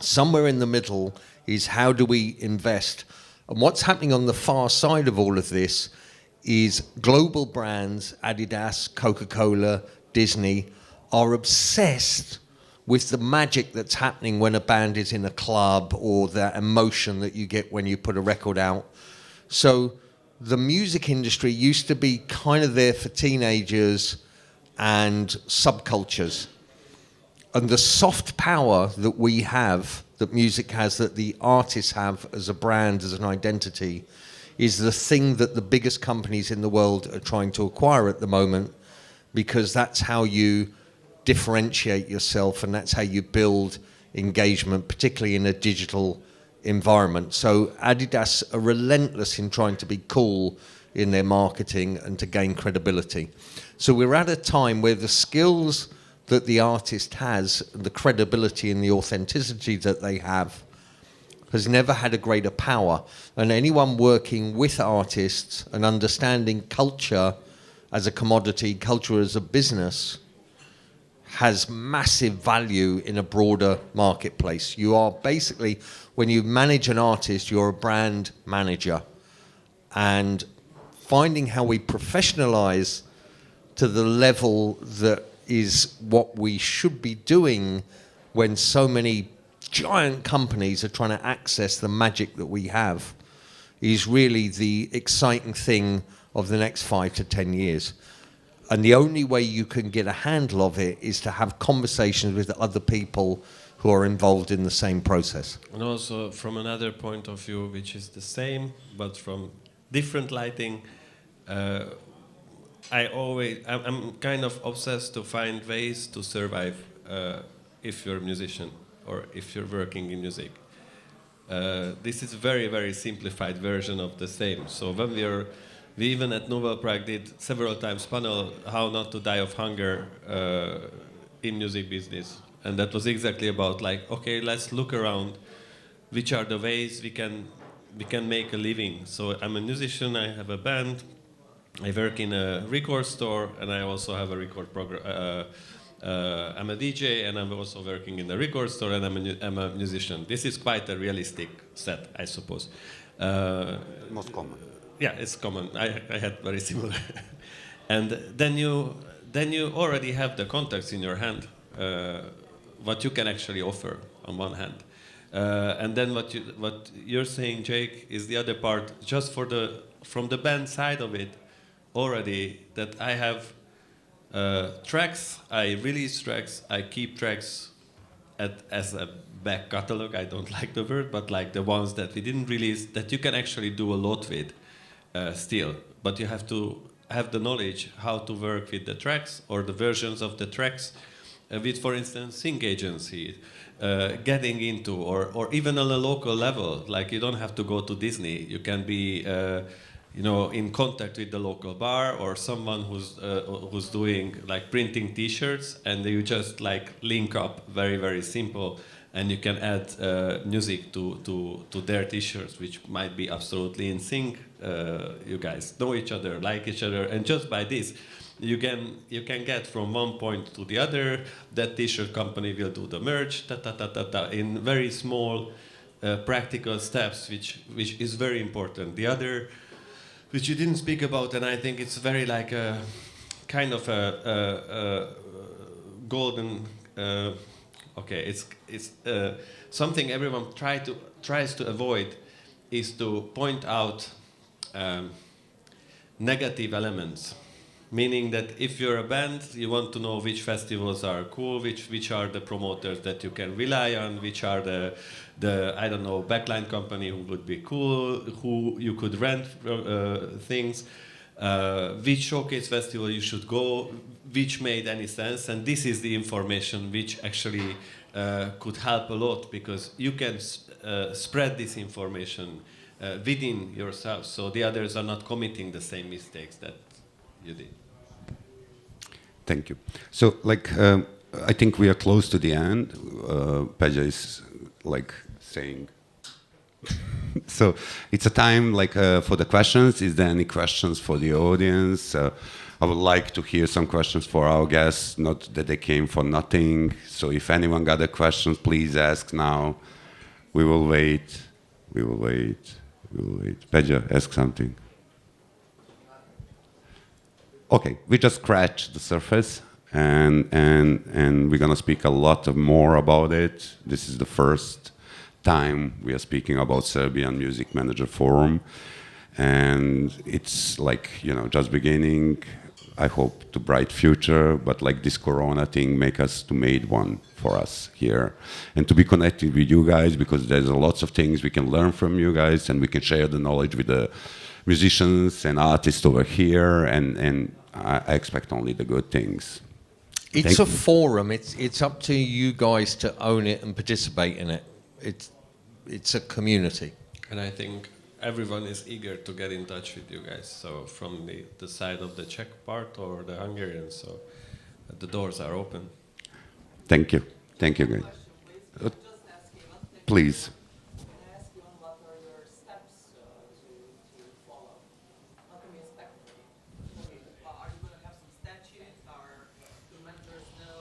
Somewhere in the middle is, how do we invest? And what's happening on the far side of all of this is global brands, Adidas, Coca-Cola, Disney, are obsessed with the magic that's happening when a band is in a club, or that emotion that you get when you put a record out. So the music industry used to be kind of there for teenagers and subcultures. And the soft power that we have, that music has, that the artists have as a brand, as an identity, is the thing that the biggest companies in the world are trying to acquire at the moment, because that's how you differentiate yourself, and that's how you build engagement, particularly in a digital environment. So Adidas are relentless in trying to be cool in their marketing and to gain credibility. So we're at a time where the skills that the artist has, the credibility and the authenticity that they have, has never had a greater power. And anyone working with artists and understanding culture as a commodity, culture as a business, has massive value in a broader marketplace. You are basically, when you manage an artist, you're a brand manager. And finding how we professionalize to the level that is what we should be doing when so many giant companies are trying to access the magic that we have is really the exciting thing of the next 5 to 10 years. And the only way you can get a handle of it is to have conversations with other people who are involved in the same process. And also from another point of view, which is the same, but from different lighting, I'm kind of obsessed to find ways to survive if you're a musician or if you're working in music. This is a very, very simplified version of the same. So when we even at Nouvelle Prague did several times panel how not to die of hunger in music business. And that was exactly about like, okay, let's look around which are the ways we can make a living. So I'm a musician, I have a band, I work in a record store, and I also have a record program. I'm a DJ, and I'm also working in a record store, and I'm a musician. This is quite a realistic set, I suppose. Most common. Yeah, it's common. I had very similar. And then you already have the contacts in your hand, what you can actually offer on one hand. And then what you're saying, Jake, is the other part, just from the band side of it, already that I have tracks, I release tracks, I keep tracks as a back catalog. I don't like the word, but like the ones that we didn't release, that you can actually do a lot with still. But you have to have the knowledge how to work with the tracks or the versions of the tracks with, for instance, sync agency, getting into, or even on a local level. Like you don't have to go to Disney. You can be in contact with the local bar or someone who's doing like printing T-shirts, and you just like link up, very, very simple, and you can add music to their T-shirts, which might be absolutely in sync. You guys know each other, like each other, and just by this, you can get from one point to the other. That T-shirt company will do the merch, in very small, practical steps, which is very important. The other, which you didn't speak about, and I think it's very like a kind of a golden. It's something everyone tries to avoid, is to point out negative elements. Meaning that if you're a band, you want to know which festivals are cool, which are the promoters that you can rely on, which are the I don't know, backline company who would be cool, who you could rent things, which showcase festival you should go, which made any sense. And this is the information which actually could help a lot, because you can spread this information within yourself, so the others are not committing the same mistakes that you did. Thank you. So, I think we are close to the end. Peja is saying. So it's a time for the questions. Is there any questions for the audience? I would like to hear some questions for our guests. Not that they came for nothing. So if anyone got a question, please ask now. We will wait. We will wait. We will wait. Peja, ask something. Okay, we just scratched the surface, and we're gonna speak a lot more about it. This is the first time we are speaking about Serbian Music Manager Forum, and it's just beginning. I hope to bright future, but this Corona thing made one for us here, and to be connected with you guys, because there's lots of things we can learn from you guys, and we can share the knowledge with the musicians and artists over here, and I expect only the good things. It's a forum. It's up to you guys to own it and participate in it. It's a community. And I think everyone is eager to get in touch with you guys. So from the side of the Czech part or the Hungarian, so the doors are open. Thank you. Thank you, guys. Please.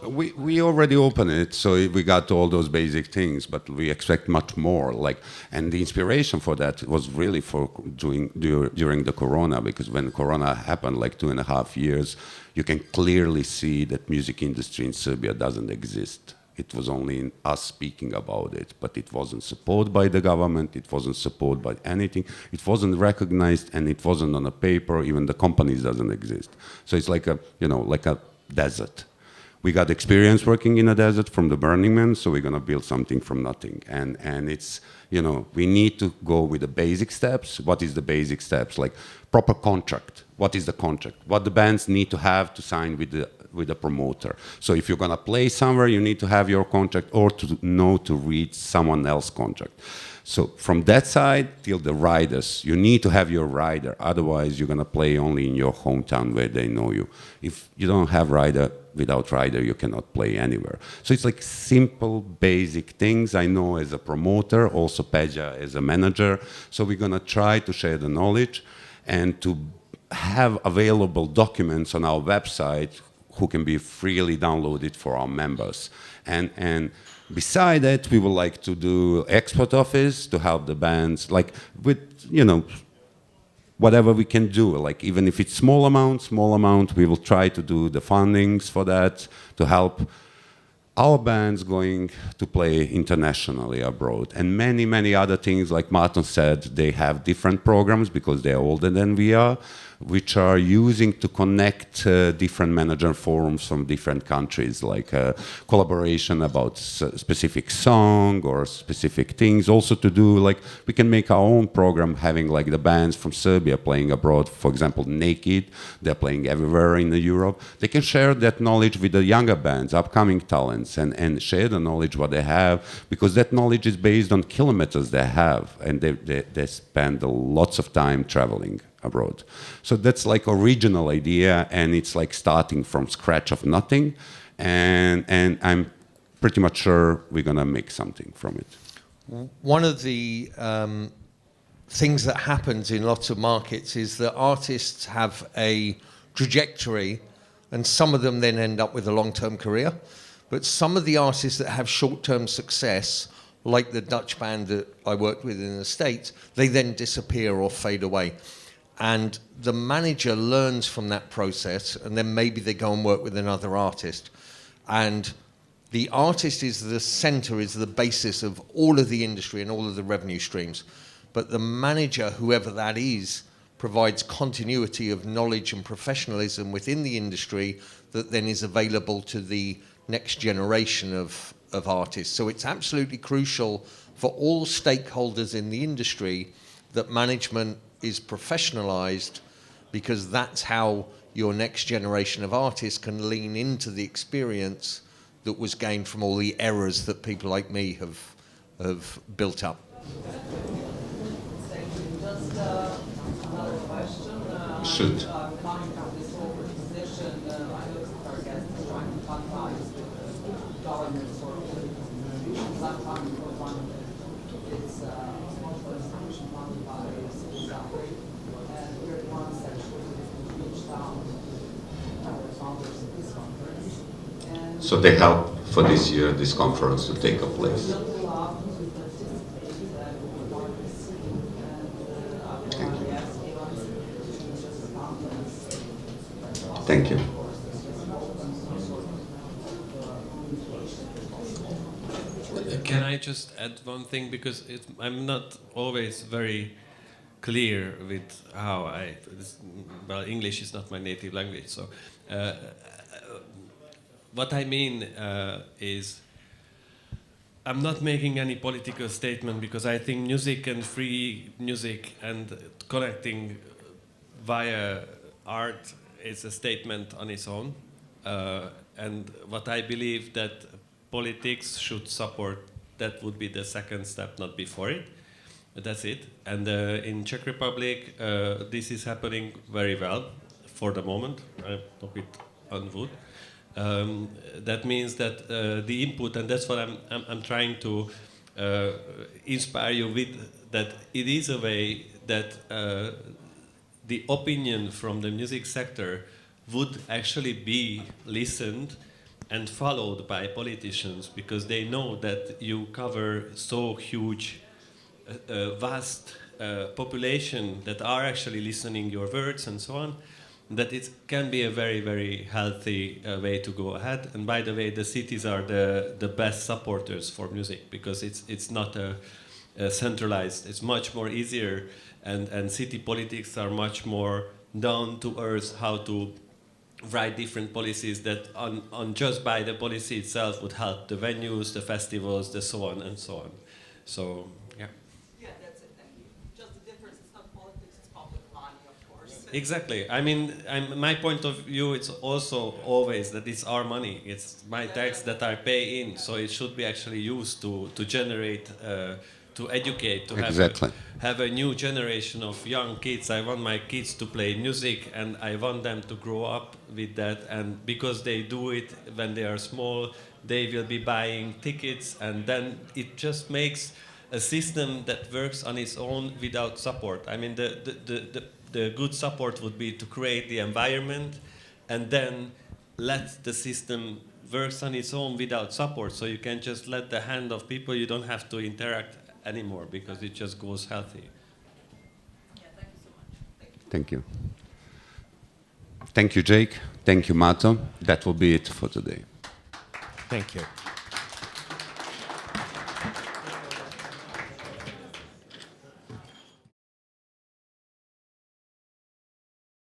We already opened it, so we got all those basic things, but we expect much more. And the inspiration for that was really for during the Corona, because when Corona happened, 2.5 years, you can clearly see that music industry in Serbia doesn't exist. It was only in us speaking about it, but it wasn't supported by the government. It wasn't supported by anything. It wasn't recognized, and it wasn't on a paper. Even the companies doesn't exist. So it's like a desert. We got experience working in a desert from the Burning Man, so we're going to build something from nothing. And it's, we need to go with the basic steps. What is the basic steps? Like proper contract. What is the contract? What the bands need to have to sign with the promoter. So if you're going to play somewhere, you need to have your contract or to know to read someone else's contract. So from that side till the riders, you need to have your rider. Otherwise, you're going to play only in your hometown where they know you. If you don't have rider, without rider, you cannot play anywhere. So it's like simple, basic things. I know as a promoter, also Peja as a manager. So we're going to try to share the knowledge and to have available documents on our website who can be freely downloaded for our members. And beside that, we would like to do export office to help the bands, with, whatever we can do, even if it's small amount, we will try to do the fundings for that to help our bands going to play internationally abroad. And many, many other things, like Martin said, they have different programs because they're older than we are, which are using to connect different manager forums from different countries, like collaboration about specific song or specific things. Also to do, we can make our own program having the bands from Serbia playing abroad, for example, Naked, they're playing everywhere in Europe. They can share that knowledge with the younger bands, upcoming talents, and share the knowledge what they have, because that knowledge is based on kilometers they have, and they spend lots of time traveling abroad. So that's original idea, and it's starting from scratch of nothing, and I'm pretty much sure we're gonna make something from it. One of the things that happens in lots of markets is that artists have a trajectory, and some of them then end up with a long-term career. But some of the artists that have short-term success, like the Dutch band that I worked with in the States, they then disappear or fade away. And the manager learns from that process, and then maybe they go and work with another artist. And the artist is the center, is the basis of all of the industry and all of the revenue streams. But the manager, whoever that is, provides continuity of knowledge and professionalism within the industry that then is available to the next generation of artists. So it's absolutely crucial for all stakeholders in the industry that management is professionalized, because that's how your next generation of artists can lean into the experience that was gained from all the errors that people like me have built up. Just another question. Should. Coming from this whole position, I noticed our guest is trying to contact governments or institutions. Sometimes, for one, it's multiple institution funded by civil society, and we're the ones that should reach down our founders of this conference. And So they help for this year, this conference to take a place. Thank you. Can I just add one thing, because I'm not always very clear with how English is not my native language, so what I mean is I'm not making any political statement, because I think music and free music and connecting via art is a statement on its own. and what I believe that politics should support, that would be the second step, not before it. But that's it. And in Czech Republic, this is happening very well for the moment. I knock it on wood. That means that the input, and that's what I'm trying to inspire you with, that it is a way that the opinion from the music sector would actually be listened and followed by politicians, because they know that you cover so huge, vast population that are actually listening your words and so on, that it can be a very, very healthy way to go ahead. And by the way, the cities are the best supporters for music, because it's not centralized. It's much more easier, and city politics are much more down to earth, how to write different policies that on just by the policy itself would help the venues, the festivals, the so on and so on. So, yeah. Yeah, that's it. Thank you. Just the difference, it's not politics, it's public money, of course. Exactly. I mean, my point of view, it's also always that it's our money. It's my tax that I pay in, so it should be actually used to generate, to educate, to have a new generation of young kids. I want my kids to play music, and I want them to grow up with that. And because they do it when they are small, they will be buying tickets, and then it just makes a system that works on its own without support. I mean, the good support would be to create the environment and then let the system works on its own without support. So you can just let the hand of people, you don't have to interact anymore, because it just goes healthy. Yeah, thank you so much. Thank you. Thank you, Jake. Thank you, Mato. That will be it for today. Thank you.